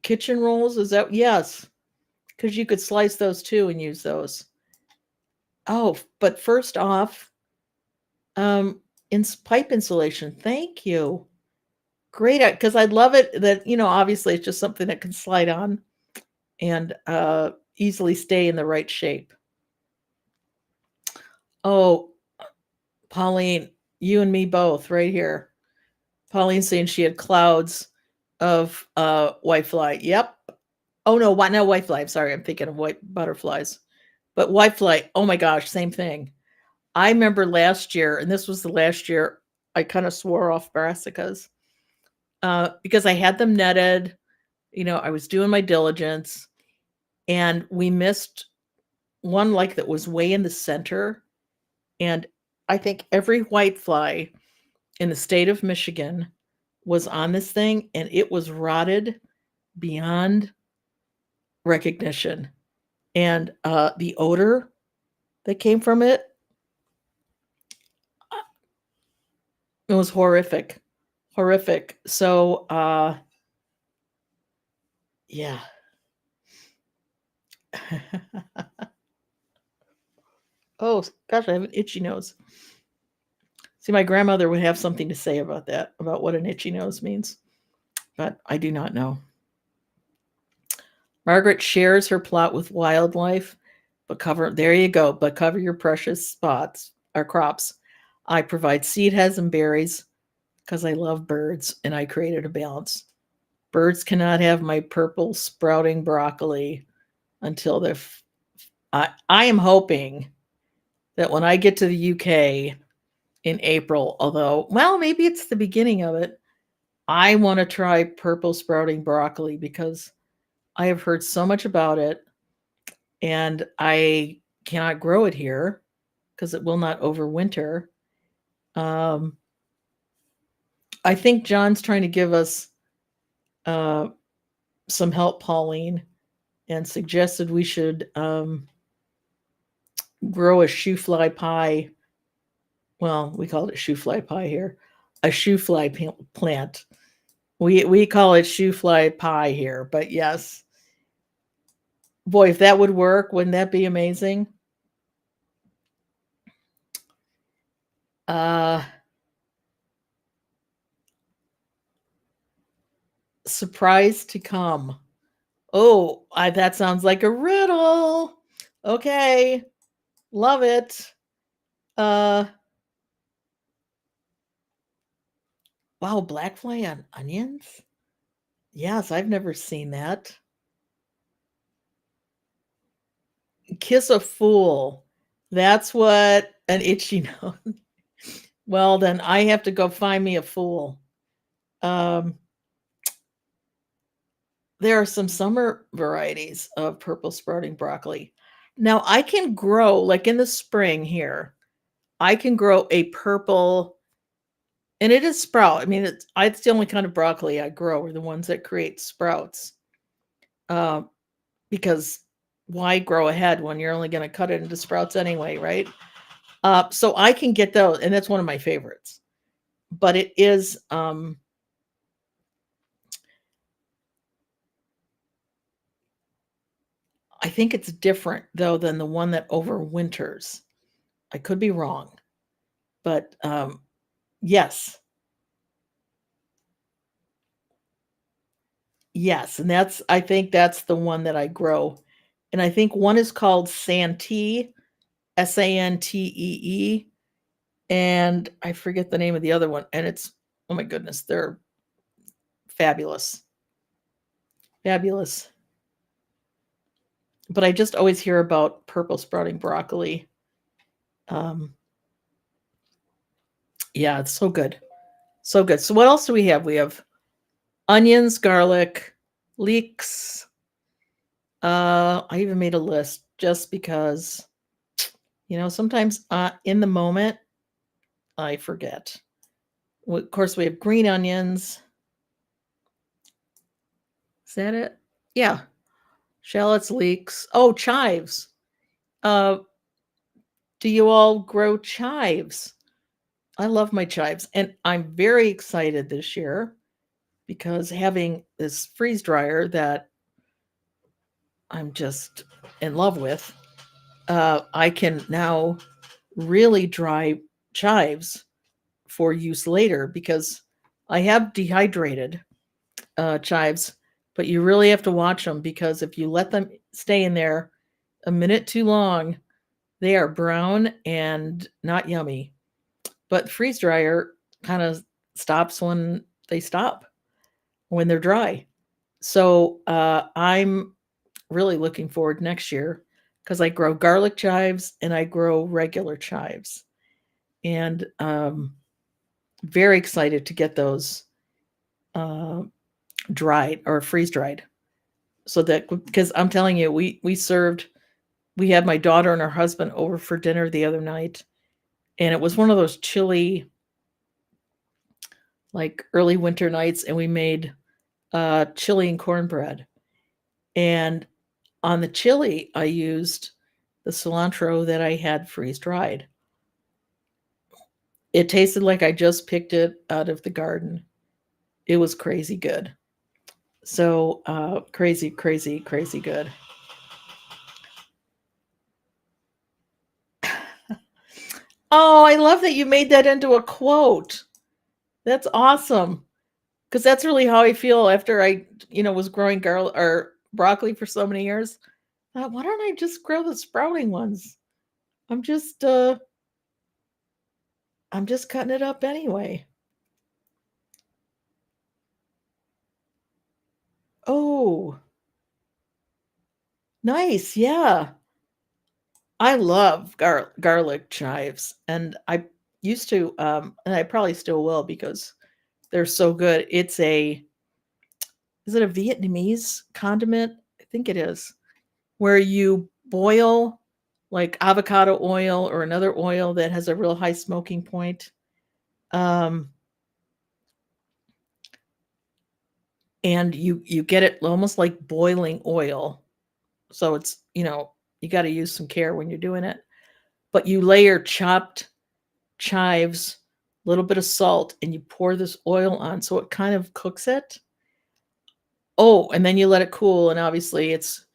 [SPEAKER 1] kitchen rolls. Is that, yes, because you could slice those too and use those. Oh, but first off, in pipe insulation. Thank you. Great, because I love it that, obviously it's just something that can slide on and easily stay in the right shape. Oh, Pauline, you and me both right here. Pauline saying she had clouds of whitefly. Yep. Oh no, no whitefly. I'm sorry, I'm thinking of white butterflies. But whitefly, oh my gosh, same thing. I remember last year, and this was the last year I kind of swore off brassicas because I had them netted. I was doing my diligence, and we missed one like that was way in the center. And I think every whitefly in the state of Michigan was on this thing, and it was rotted beyond recognition. And the odor that came from it was horrific. Horrific. So, yeah. Oh, gosh, I have an itchy nose. See, my grandmother would have something to say about that, about what an itchy nose means, but I do not know. Margaret shares her plot with wildlife, but there you go, but cover your precious spots or crops. I provide seed heads and berries because I love birds, and I created a balance. Birds cannot have my purple sprouting broccoli until they're I am hoping that when I get to the UK in April, although, well, maybe it's the beginning of it, I want to try purple sprouting broccoli because I have heard so much about it and I cannot grow it here because it will not overwinter. Um, I think John's trying to give us uh, some help, Pauline, and suggested we should grow a shoe fly pie. Well, we call it shoe fly pie here. A shoe fly plant. We call it shoe fly pie here, but yes. Boy, if that would work, wouldn't that be amazing? Uh Surprise to come. Oh, that sounds like a riddle. Okay, love it. Uh wow, black fly on onions? Yes, I've never seen that. Kiss a fool. That's what an itchy nose. Well, then I have to go find me a fool. Um, there are some summer varieties of purple sprouting broccoli. Now I can grow, like in the spring here, I can grow a purple, and it is sprout. I mean, it's the only kind of broccoli I grow are the ones that create sprouts. Uh, because why grow a head when you're only going to cut it into sprouts anyway, right? So I can get those, and that's one of my favorites. But it is, I think it's different though than the one that overwinters. I could be wrong, but yes, yes, and I think that's the one that I grow, and I think one is called Santee, Santee, and I forget the name of the other one, and it's, oh my goodness, they're fabulous, fabulous. But I just always hear about purple sprouting broccoli. Um, yeah, it's so good, so good. So what else do we have? We have onions, garlic, leeks. I even made a list just because, sometimes in the moment I forget. Of course, we have green onions. Is that it? Yeah, shallots, leeks. Oh, chives. Uh, do you all grow chives? I love my chives, and I'm very excited this year because having this freeze dryer that I'm just in love with, I can now really dry chives for use later because I have dehydrated chives, but you really have to watch them because if you let them stay in there a minute too long, they are brown and not yummy. But freeze dryer kind of stops when they stop, when they're dry. So I'm really looking forward next year because I grow garlic chives and I grow regular chives. And very excited to get those uh, dried or freeze dried. So that, because I'm telling you, we had my daughter and her husband over for dinner the other night, and it was one of those chilly, like early winter nights, and we made chili and cornbread. And on the chili, I used the cilantro that I had freeze dried. It tasted like I just picked it out of the garden. It was crazy good. So crazy, crazy, crazy good. Oh, I love that you made that into a quote. That's awesome. Because that's really how I feel after I, was growing garlic or broccoli for so many years. Why don't I just grow the sprouting ones? I'm just uh I'm just cutting it up anyway. Oh, nice. Yeah. I love garlic chives, and I used to, and I probably still will because they're so good. Is it a Vietnamese condiment? I think it is, where you boil like avocado oil or another oil that has a real high smoking point. Um, and you get it almost like boiling oil. So it's, you got to use some care when you're doing it. But you layer chopped chives, a little bit of salt, and you pour this oil on so it kind of cooks it. Oh, and then you let it cool, and obviously it's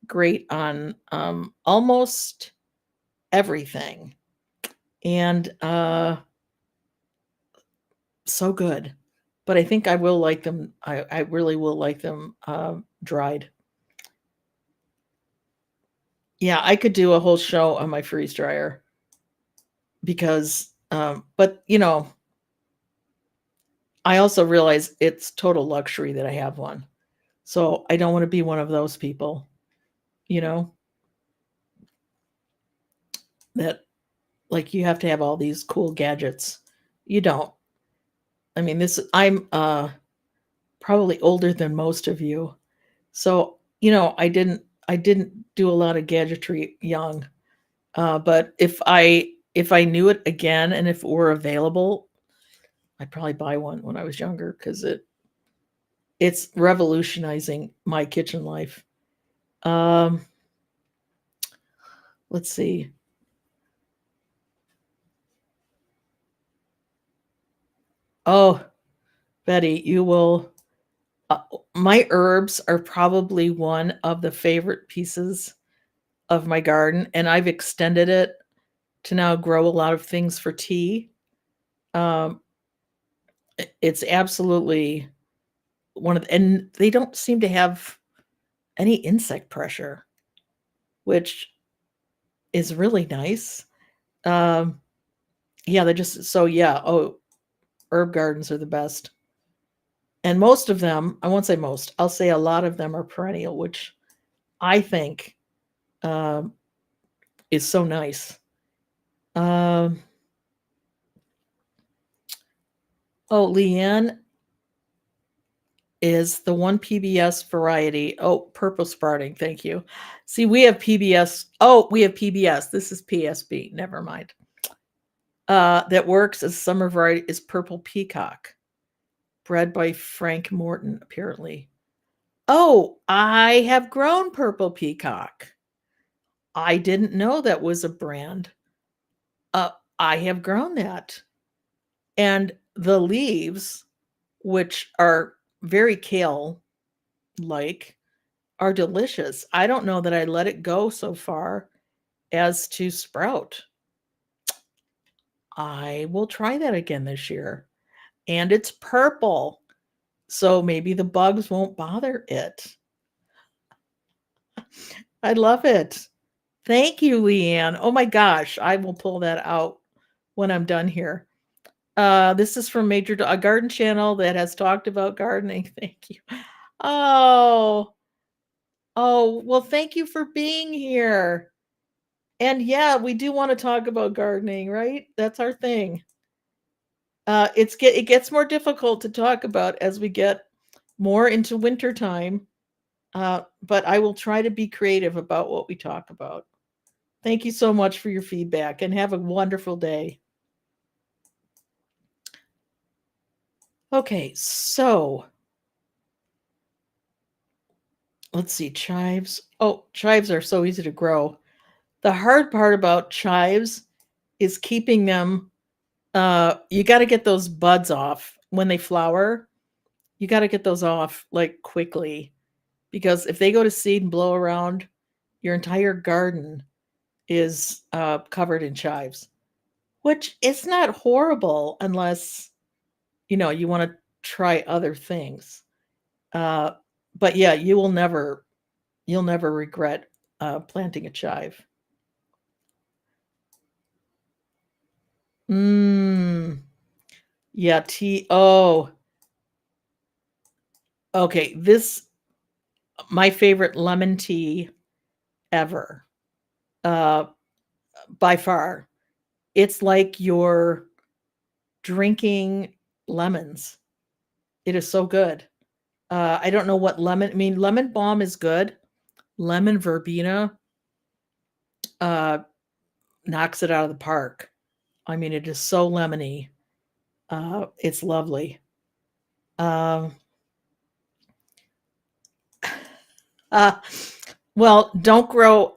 [SPEAKER 1] great on almost everything. And so good. But I think I will like them. I really will like them dried. Yeah, I could do a whole show on my freeze dryer because, but I also realize it's total luxury that I have one. So I don't want to be one of those people, you know, that like you have to have all these cool gadgets. You don't. I mean, I'm probably older than most of you. So, I didn't do a lot of gadgetry young. But if I knew it again and if it were available, I'd probably buy one when I was younger because it's revolutionizing my kitchen life. Um, let's see. Oh, Betty, you will. Uh, my herbs are probably one of the favorite pieces of my garden, and I've extended it to now grow a lot of things for tea. Um, it's absolutely and they don't seem to have any insect pressure, which is really nice. Um, yeah, they're just so yeah. Oh, herb gardens are the best, and most of them. I won't say most. I'll say a lot of them are perennial, which I think um, is so nice. Um, oh, Leanne is the one PBS variety. Oh, purple sprouting. Thank you. See, we have PBS. Oh, we have PBS. This is PSB. Never mind. That works as summer variety is purple peacock, bred by Frank Morton, apparently. Oh, I have grown purple peacock. I didn't know that was a brand. Uh, I have grown that. And the leaves, which are very kale like, are delicious. I don't know that I let it go so far as to sprout. I will try that again this year. And it's purple. So maybe the bugs won't bother it. I love it. Thank you, Leanne. Oh my gosh, I will pull that out when I'm done here. This is from a garden channel that has talked about gardening. Thank you. Oh, well, thank you for being here. And yeah, we do want to talk about gardening, right? That's our thing. It gets more difficult to talk about as we get more into winter time. But I will try to be creative about what we talk about. Thank you so much for your feedback and have a wonderful day. Okay, so let's see, chives. Oh, chives are so easy to grow. The hard part about chives is keeping them. You got to get those buds off when they flower. You got to get those off like quickly because if they go to seed and blow around, your entire garden is covered in chives, which is not horrible unless you want to try other things. Uh, but yeah, you'll never regret planting a chive. Mm, yeah, tea. Oh, okay. This my favorite lemon tea ever. Uh, by far. It's like you're drinking lemons. It is so good. I don't know what lemon. I mean, lemon balm is good. Lemon verbena uh, knocks it out of the park. I mean, it is so lemony. It's lovely. Um, uh, well, don't grow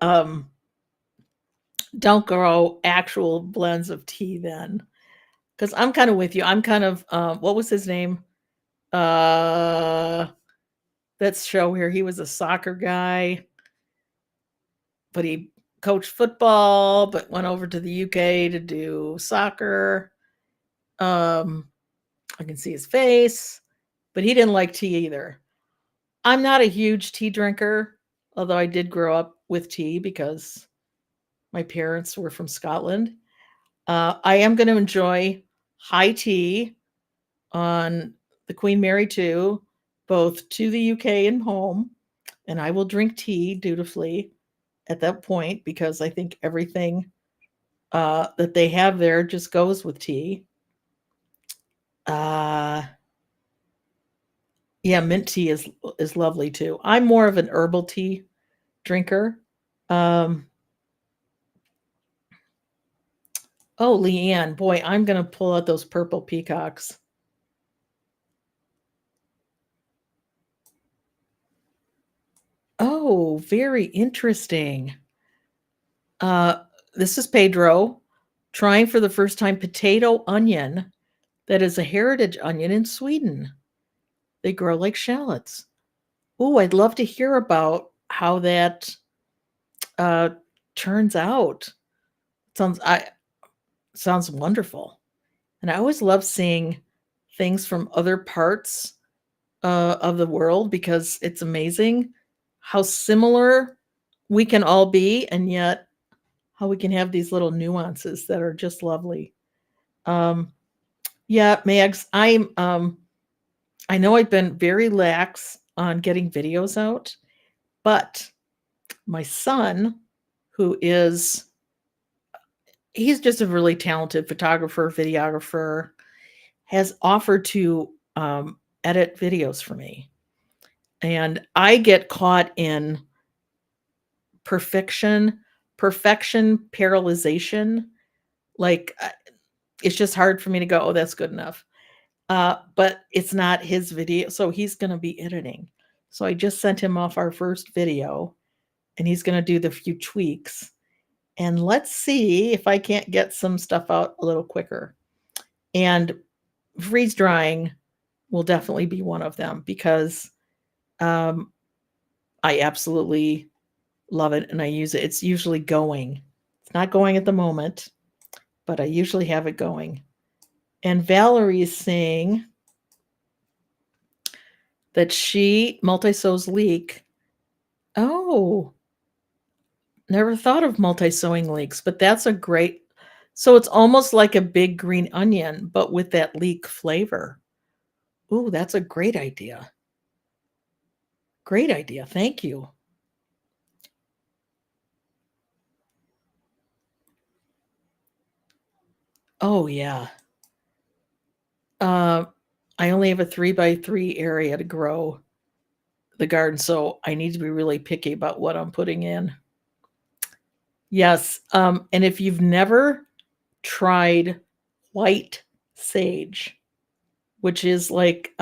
[SPEAKER 1] actual blends of tea then, because I'm kind of with you. I'm kind of what was his name? Uh, that show here. He was a soccer guy, but he coached football, but went over to the UK to do soccer. Um, I can see his face, but he didn't like tea either. I'm not a huge tea drinker, although I did grow up with tea because my parents were from Scotland. I am going to enjoy high tea on the Queen Mary 2, both to the UK and home, and I will drink tea dutifully at that point because I think everything that they have there just goes with tea. Uh, yeah, mint tea is lovely too. I'm more of an herbal tea drinker. Um, oh, Leanne, boy, I'm gonna pull out those purple peacocks. Oh, very interesting. Uh, this is Pedro trying for the first time potato onion that is a heritage onion in Sweden. They grow like shallots. Oh, I'd love to hear about how that uh, turns out. Sounds I sounds wonderful. And I always love seeing things from other parts of the world because it's amazing how similar we can all be, and yet how we can have these little nuances that are just lovely. Um, yeah, Mags, I know I've been very lax on getting videos out, but my son, who is he's just a really talented photographer, videographer, has offered to edit videos for me. And I get caught in perfection, perfection paralyzation. Like it's just hard for me to go, oh, that's good enough. But it's not his video, so he's going to be editing. So I just sent him off our first video, and he's going to do the few tweaks. And let's see if I can't get some stuff out a little quicker. And freeze drying will definitely be one of them because um, I absolutely love it and I use it. It's usually going. It's not going at the moment, but I usually have it going. And Valerie is saying that she multi-sows leek. Oh, never thought of multi-sowing leeks, but that's a great. So it's almost like a big green onion, but with that leek flavor. Ooh, that's a great idea. Great idea. Thank you. Oh yeah. Uh, I only have a 3x3 area to grow the garden, so I need to be really picky about what I'm putting in. Yes, and if you've never tried white sage, which is like,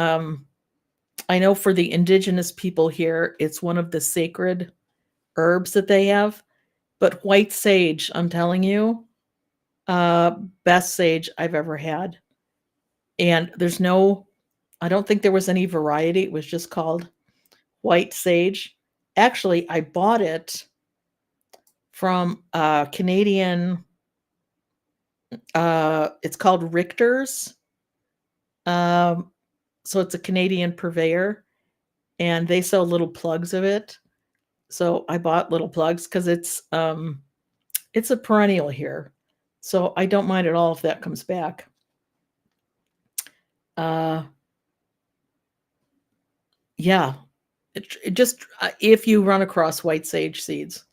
[SPEAKER 1] I know for the indigenous people here, it's one of the sacred herbs that they have, but white sage, I'm telling you, uh, best sage I've ever had. And I don't think there was any variety. It was just called white sage. Actually, I bought it from a Canadian, it's called Richter's. Um, so it's a Canadian purveyor, and they sell little plugs of it. So I bought little plugs because it's a perennial here. So I don't mind at all if that comes back. Uh, yeah, it just if you run across white sage seeds,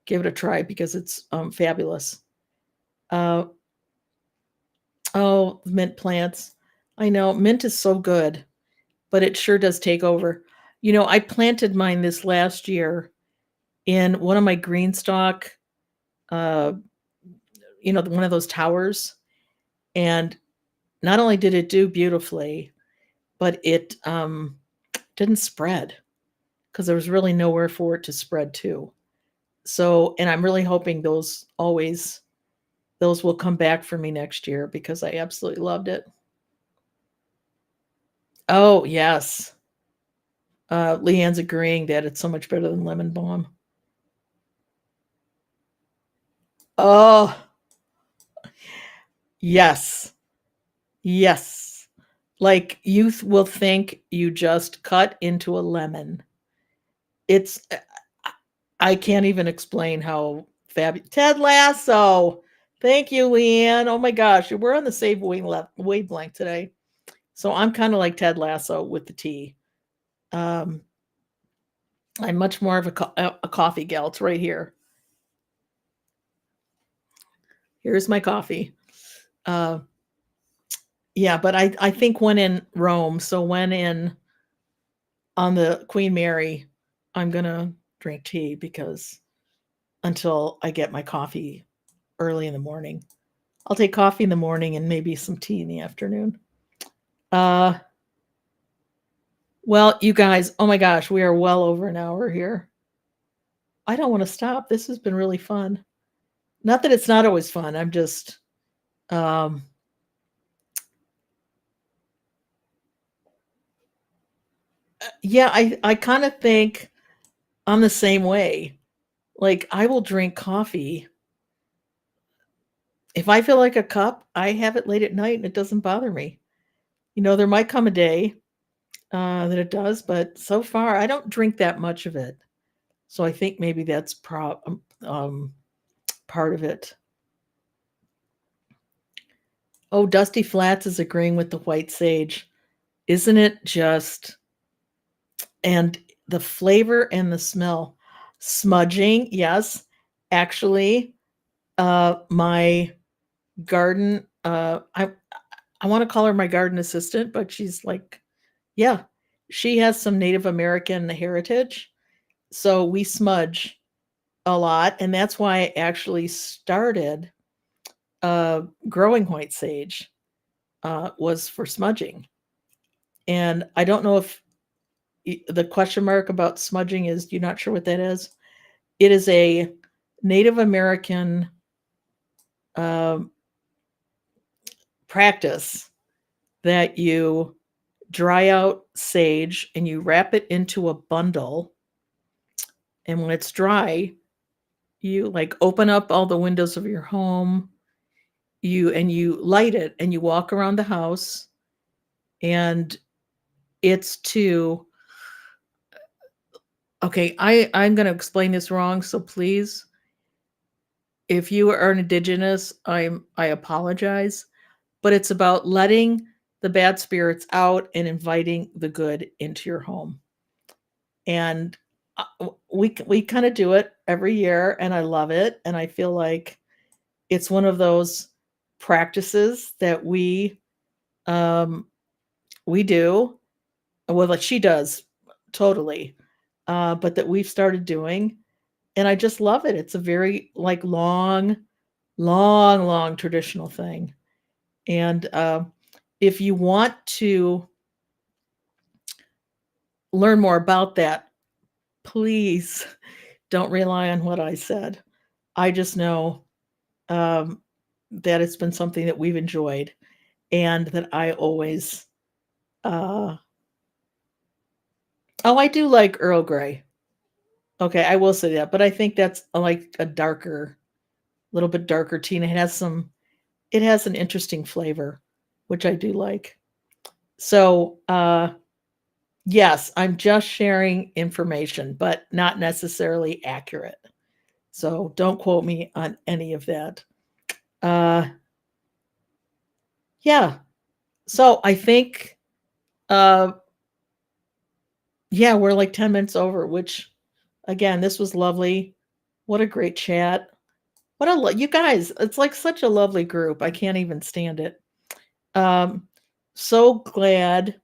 [SPEAKER 1] give it a try because it's fabulous. Uh, oh, mint plants. I know mint is so good, but it sure does take over. I planted mine this last year in one of my green stalk, uh, one of those towers. And not only did it do beautifully, but it didn't spread because there was really nowhere for it to spread to. So, and I'm really hoping those will come back for me next year because I absolutely loved it. Oh, yes. Leanne's agreeing that it's so much better than lemon balm. Oh, yes. Yes. Like will think you just cut into a lemon. It's I can't even explain how fabulous. Ted Lasso. Thank you, Leanne. Oh my gosh, we're on the same wavelength today. So I'm kind of like Ted Lasso with the tea. Um, I'm much more of a coffee gal. It's right here. Here's my coffee. Uh, yeah, but I think when in Rome, so when in on the Queen Mary, I'm gonna drink tea because until I get my coffee early in the morning. I'll take coffee in the morning and maybe some tea in the afternoon. Uh, well, you guys, oh my gosh, we are well over an hour here. I don't want to stop. This has been really fun. Not that it's not always fun. I'm just, um, yeah, I kind of think I'm the same way. Like, I will drink coffee. If I feel like a cup, I have it late at night and it doesn't bother me. There might come a day that it does, but so far I don't drink that much of it. So I think maybe that's part of it. Oh, Dusty Flats is agreeing with the white sage. Isn't it just and the flavor and the smell. Smudging, yes. Actually, my garden, I want to call her my garden assistant, but she's like, yeah, she has some Native American heritage. So we smudge a lot, and that's why I actually started growing white sage was for smudging. And I don't know if the question mark about smudging is you're not sure what that is. It is a Native American um, practice that you dry out sage and you wrap it into a bundle. And when it's dry, you like open up all the windows of your home. You light it and you walk around the house, and it's to okay. I'm going to explain this wrong, so please, if you are an indigenous, I apologize, but it's about letting the bad spirits out and inviting the good into your home. And we kind of do it every year, and I love it, and I feel like it's one of those practices that um we do, well, like she does totally, but that we've started doing, and I just love it. It's a very like long traditional thing. And if you want to learn more about that, please don't rely on what I said. I just know um, that it's been something that we've enjoyed and that I always, uh, oh, I do like Earl Grey. Okay, I will say that, but I think that's like a little bit darker tea, and it has an interesting flavor, which I do like. So, yes, I'm just sharing information, but not necessarily accurate. So don't quote me on any of that. Uh, yeah. So I think, uh, yeah, we're like 10 minutes over, which again, this was lovely. What a great chat. What a you guys, it's like such a lovely group. I can't even stand it. Um, so glad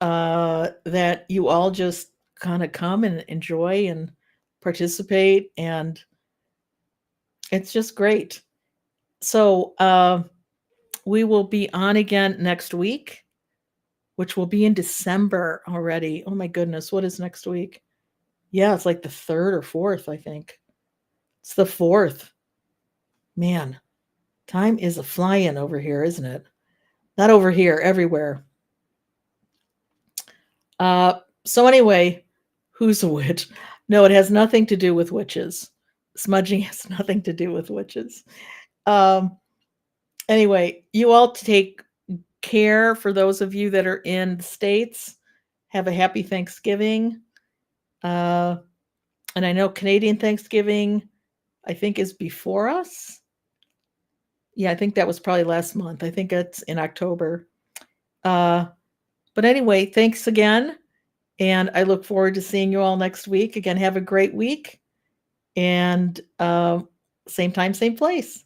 [SPEAKER 1] that you all just kind of come and enjoy and participate, and it's just great. So we will be on again next week, which will be in December already. Oh my goodness, what is next week? Yeah, it's like the 3rd or 4th, I think. It's the 4th. Man, time is a flying over here, isn't it? Not over here, everywhere. So anyway, who's a witch? No, it has nothing to do with witches. Smudging has nothing to do with witches. Um, anyway, you all take care. For those of you that are in the States, have a happy Thanksgiving. And I know Canadian Thanksgiving, I think, is before us. Yeah, I think that was probably last month. I think it's in October. But anyway, thanks again. And I look forward to seeing you all next week. Again, have a great week. And same time, same place.